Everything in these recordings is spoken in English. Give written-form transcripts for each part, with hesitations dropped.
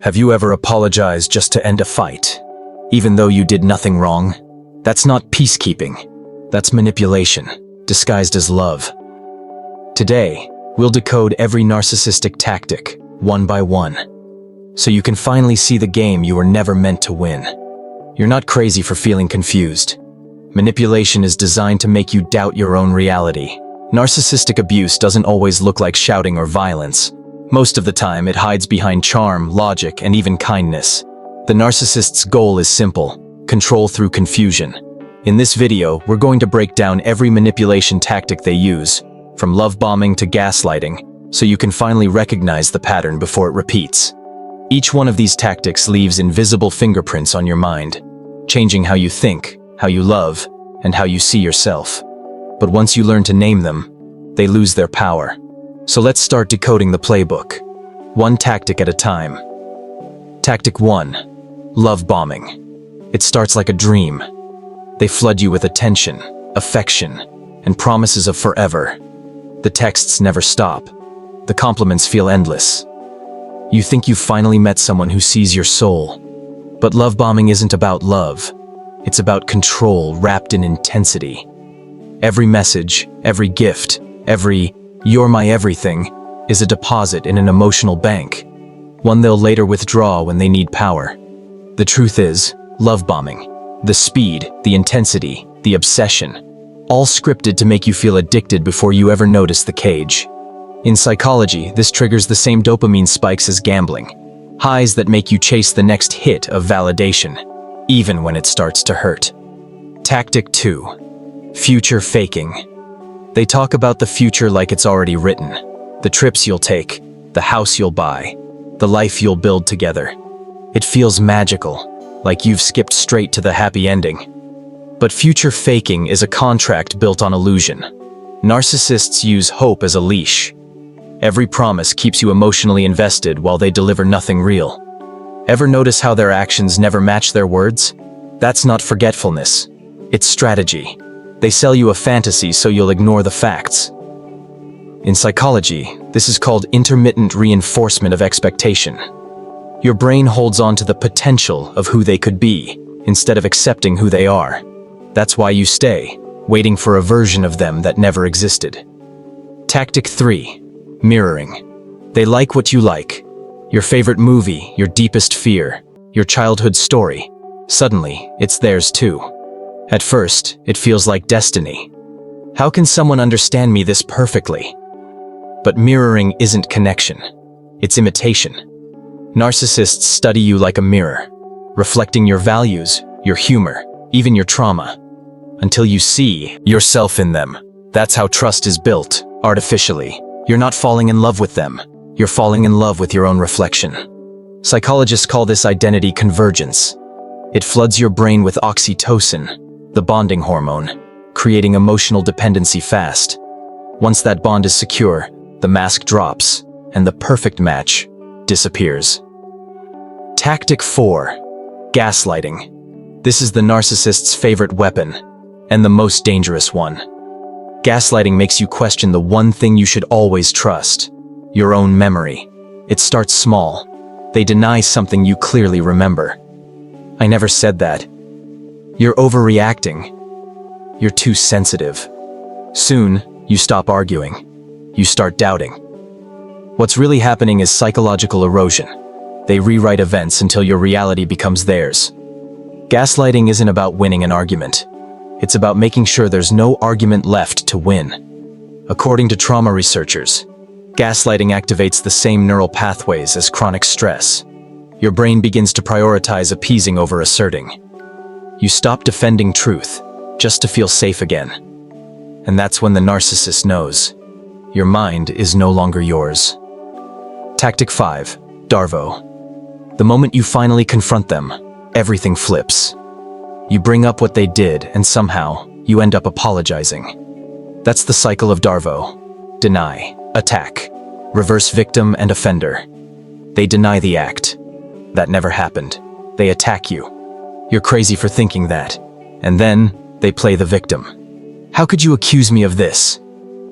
Have you ever apologized just to end a fight, even though you did nothing wrong? That's not peacekeeping. That's manipulation, disguised as love. Today, we'll decode every narcissistic tactic, one by one, so you can finally see the game you were never meant to win. You're not crazy for feeling confused. Manipulation is designed to make you doubt your own reality. Narcissistic abuse doesn't always look like shouting or violence. Most of the time, it hides behind charm, logic, and even kindness. The narcissist's goal is simple: control through confusion. In this video, we're going to break down every manipulation tactic they use, from love bombing to gaslighting, so you can finally recognize the pattern before it repeats. Each one of these tactics leaves invisible fingerprints on your mind, changing how you think, how you love, and how you see yourself. But once you learn to name them, they lose their power. So let's start decoding the playbook, one tactic at a time. Tactic 1. Love bombing. It starts like a dream. They flood you with attention, affection, and promises of forever. The texts never stop. The compliments feel endless. You think you've finally met someone who sees your soul. But love bombing isn't about love. It's about control wrapped in intensity. Every message, every gift, every "you're my everything" is a deposit in an emotional bank, one they'll later withdraw when they need power. The truth is, love bombing, the speed, the intensity, the obsession, all scripted to make you feel addicted before you ever notice the cage. In psychology, this triggers the same dopamine spikes as gambling, highs that make you chase the next hit of validation, even when it starts to hurt. Tactic 2. Future faking. They talk about the future like it's already written. The trips you'll take, the house you'll buy, the life you'll build together. It feels magical, like you've skipped straight to the happy ending. But future faking is a contract built on illusion. Narcissists use hope as a leash. Every promise keeps you emotionally invested while they deliver nothing real. Ever notice how their actions never match their words? That's not forgetfulness. It's strategy. They sell you a fantasy so you'll ignore the facts. In psychology, this is called intermittent reinforcement of expectation. Your brain holds on to the potential of who they could be, instead of accepting who they are. That's why you stay, waiting for a version of them that never existed. Tactic 3. Mirroring. They like what you like. Your favorite movie, your deepest fear, your childhood story. Suddenly, it's theirs too. At first, it feels like destiny. How can someone understand me this perfectly? But mirroring isn't connection. It's imitation. Narcissists study you like a mirror, reflecting your values, your humor, even your trauma, until you see yourself in them. That's how trust is built, artificially. You're not falling in love with them. You're falling in love with your own reflection. Psychologists call this identity convergence. It floods your brain with oxytocin, the bonding hormone, creating emotional dependency fast. Once that bond is secure, the mask drops, and the perfect match disappears. Tactic 4. Gaslighting. This is the narcissist's favorite weapon, and the most dangerous one. Gaslighting makes you question the one thing you should always trust: your own memory. It starts small. They deny something you clearly remember. "I never said that. You're overreacting. You're too sensitive." Soon, you stop arguing. You start doubting. What's really happening is psychological erosion. They rewrite events until your reality becomes theirs. Gaslighting isn't about winning an argument. It's about making sure there's no argument left to win. According to trauma researchers, gaslighting activates the same neural pathways as chronic stress. Your brain begins to prioritize appeasing over asserting. You stop defending truth, just to feel safe again. And that's when the narcissist knows. Your mind is no longer yours. Tactic 5. DARVO. The moment you finally confront them, everything flips. You bring up what they did, and somehow, you end up apologizing. That's the cycle of DARVO. Deny, attack, reverse victim and offender. They deny the act. That never happened. They attack you. You're crazy for thinking that. And then, they play the victim. "How could you accuse me of this?"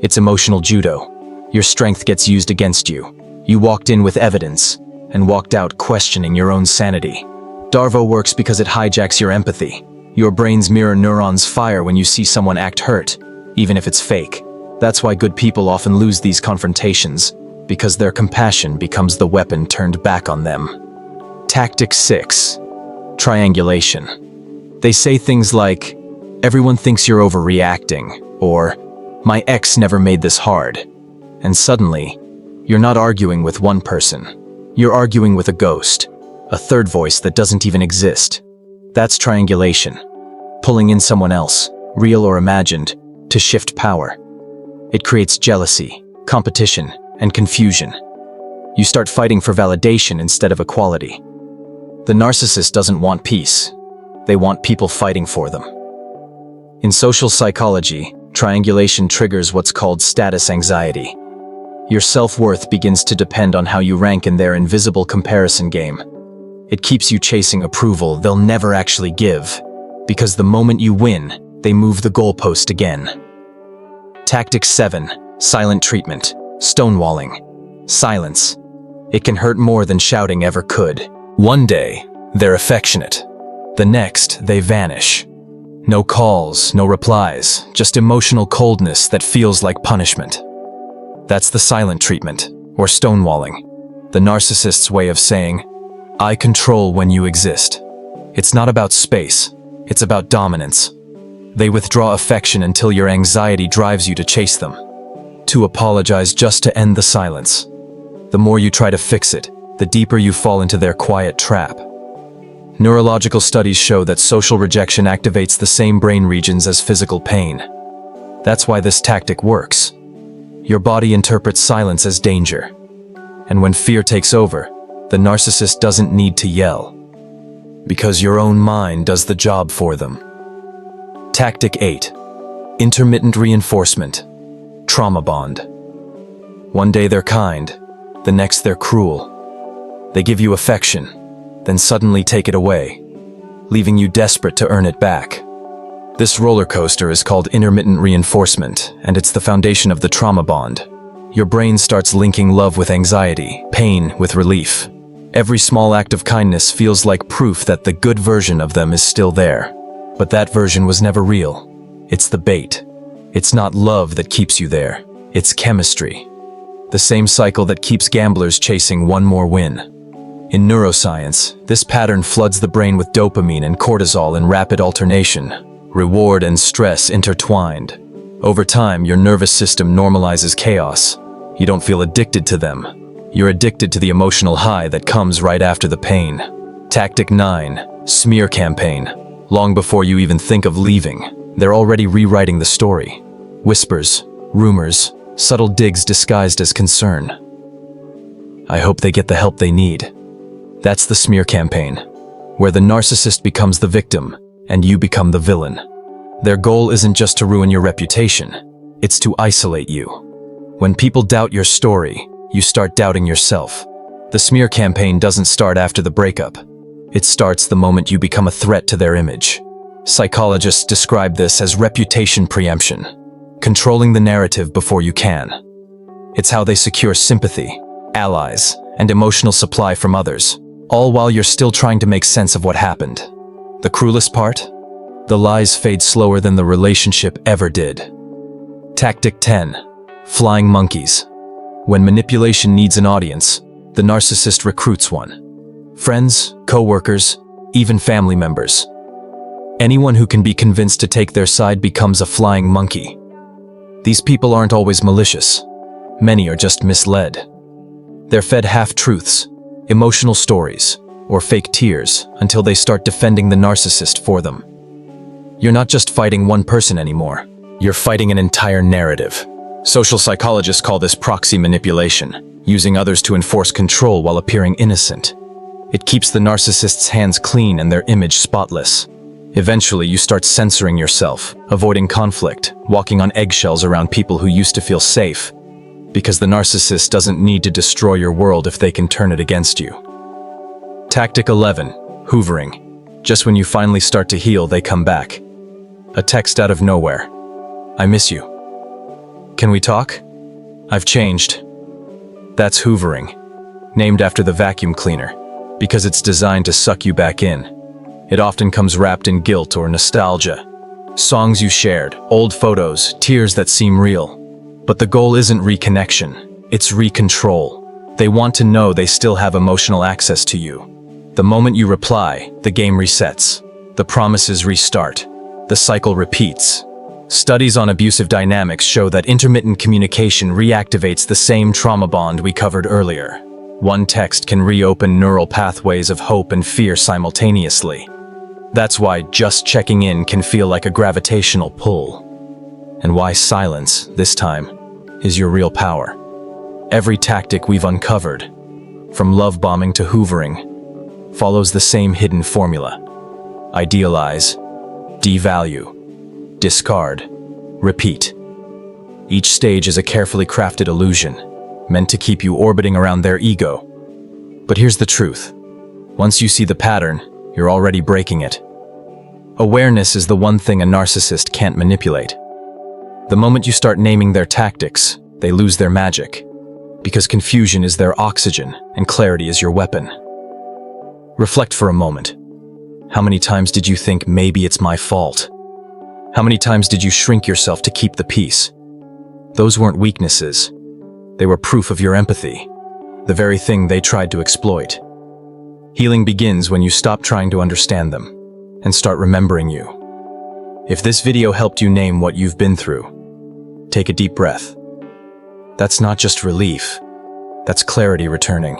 It's emotional judo. Your strength gets used against you. You walked in with evidence, and walked out questioning your own sanity. DARVO works because it hijacks your empathy. Your brain's mirror neurons fire when you see someone act hurt, even if it's fake. That's why good people often lose these confrontations, because their compassion becomes the weapon turned back on them. Tactic 6. Triangulation. They say things like, "Everyone thinks you're overreacting," or "My ex never made this hard." And suddenly, you're not arguing with one person. You're arguing with a ghost, a third voice that doesn't even exist. That's triangulation. Pulling in someone else, real or imagined, to shift power. It creates jealousy, competition, and confusion. You start fighting for validation instead of equality. The narcissist doesn't want peace. They want people fighting for them. In social psychology, triangulation triggers what's called status anxiety. Your self-worth begins to depend on how you rank in their invisible comparison game. It keeps you chasing approval they'll never actually give, because the moment you win, they move the goalpost again. Tactic 7. Silent treatment. Stonewalling. Silence. It can hurt more than shouting ever could. One day, they're affectionate. The next, they vanish. No calls, no replies, just emotional coldness that feels like punishment. That's the silent treatment, or stonewalling. The narcissist's way of saying, "I control when you exist." It's not about space, it's about dominance. They withdraw affection until your anxiety drives you to chase them, to apologize just to end the silence. The more you try to fix it, the deeper you fall into their quiet trap. Neurological studies show that social rejection activates the same brain regions as physical pain. That's why this tactic works. Your body interprets silence as danger. And when fear takes over, the narcissist doesn't need to yell, because your own mind does the job for them. Tactic 8. Intermittent reinforcement. Trauma bond. One day they're kind, the next they're cruel. They give you affection, then suddenly take it away, leaving you desperate to earn it back. This roller coaster is called intermittent reinforcement, and it's the foundation of the trauma bond. Your brain starts linking love with anxiety, pain with relief. Every small act of kindness feels like proof that the good version of them is still there. But that version was never real. It's the bait. It's not love that keeps you there. It's chemistry. The same cycle that keeps gamblers chasing one more win. In neuroscience, this pattern floods the brain with dopamine and cortisol in rapid alternation, reward and stress intertwined. Over time, your nervous system normalizes chaos. You don't feel addicted to them. You're addicted to the emotional high that comes right after the pain. Tactic 9. Smear campaign. Long before you even think of leaving, they're already rewriting the story. Whispers, rumors, subtle digs disguised as concern. I hope they get the help they need. That's the smear campaign, where the narcissist becomes the victim and you become the villain. Their goal isn't just to ruin your reputation, it's to isolate you. When people doubt your story, you start doubting yourself. The smear campaign doesn't start after the breakup. It starts the moment you become a threat to their image. Psychologists describe this as reputation preemption, controlling the narrative before you can. It's how they secure sympathy, allies, and emotional supply from others, all while you're still trying to make sense of what happened. The cruelest part? The lies fade slower than the relationship ever did. Tactic 10. Flying monkeys. When manipulation needs an audience, the narcissist recruits one. Friends, co-workers, even family members. Anyone who can be convinced to take their side becomes a flying monkey. These people aren't always malicious. Many are just misled. They're fed half-truths, emotional stories, or fake tears until they start defending the narcissist for them. You're not just fighting one person anymore. You're fighting an entire narrative. Social psychologists call this proxy manipulation, using others to enforce control while appearing innocent. It keeps the narcissist's hands clean and their image spotless. Eventually, you start censoring yourself, avoiding conflict, walking on eggshells around people who used to feel safe, because the narcissist doesn't need to destroy your world if they can turn it against you. Tactic 11. Hoovering. Just when you finally start to heal, they come back. A text out of nowhere. I miss you. Can we talk? I've changed. That's hoovering. named after the vacuum cleaner, because it's designed to suck you back in. It often comes wrapped in guilt or nostalgia. Songs you shared, old photos, tears that seem real. But the goal isn't reconnection, it's recontrol. They want to know they still have emotional access to you. The moment you reply, the game resets. The promises restart. The cycle repeats. Studies on abusive dynamics show that intermittent communication reactivates the same trauma bond we covered earlier. One text can reopen neural pathways of hope and fear simultaneously. That's why just checking in can feel like a gravitational pull. And why silence, this time, is your real power. Every tactic we've uncovered, from love bombing to hoovering, follows the same hidden formula. Idealize, devalue, discard, repeat. Each stage is a carefully crafted illusion, meant to keep you orbiting around their ego. But here's the truth. Once you see the pattern, you're already breaking it. Awareness is the one thing a narcissist can't manipulate. The moment you start naming their tactics, they lose their magic, because confusion is their oxygen and clarity is your weapon. Reflect for a moment. How many times did you think maybe it's my fault? How many times did you shrink yourself to keep the peace? Those weren't weaknesses. They were proof of your empathy, the very thing they tried to exploit. Healing begins when you stop trying to understand them and start remembering you. If this video helped you name what you've been through, take a deep breath. That's not just relief, that's clarity returning.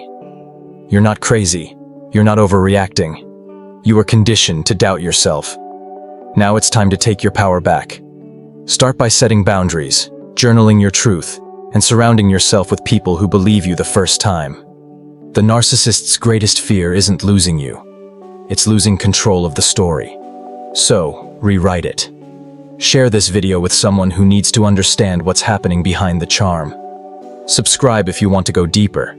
You're not crazy, you're not overreacting. You were conditioned to doubt yourself. Now it's time to take your power back. Start by setting boundaries, journaling your truth, and surrounding yourself with people who believe you the first time. The narcissist's greatest fear isn't losing you. It's losing control of the story. So, rewrite it. Share this video with someone who needs to understand what's happening behind the charm. Subscribe if you want to go deeper.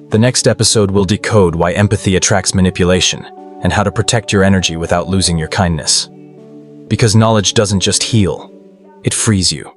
The next episode will decode why empathy attracts manipulation and how to protect your energy without losing your kindness. Because knowledge doesn't just heal, it frees you.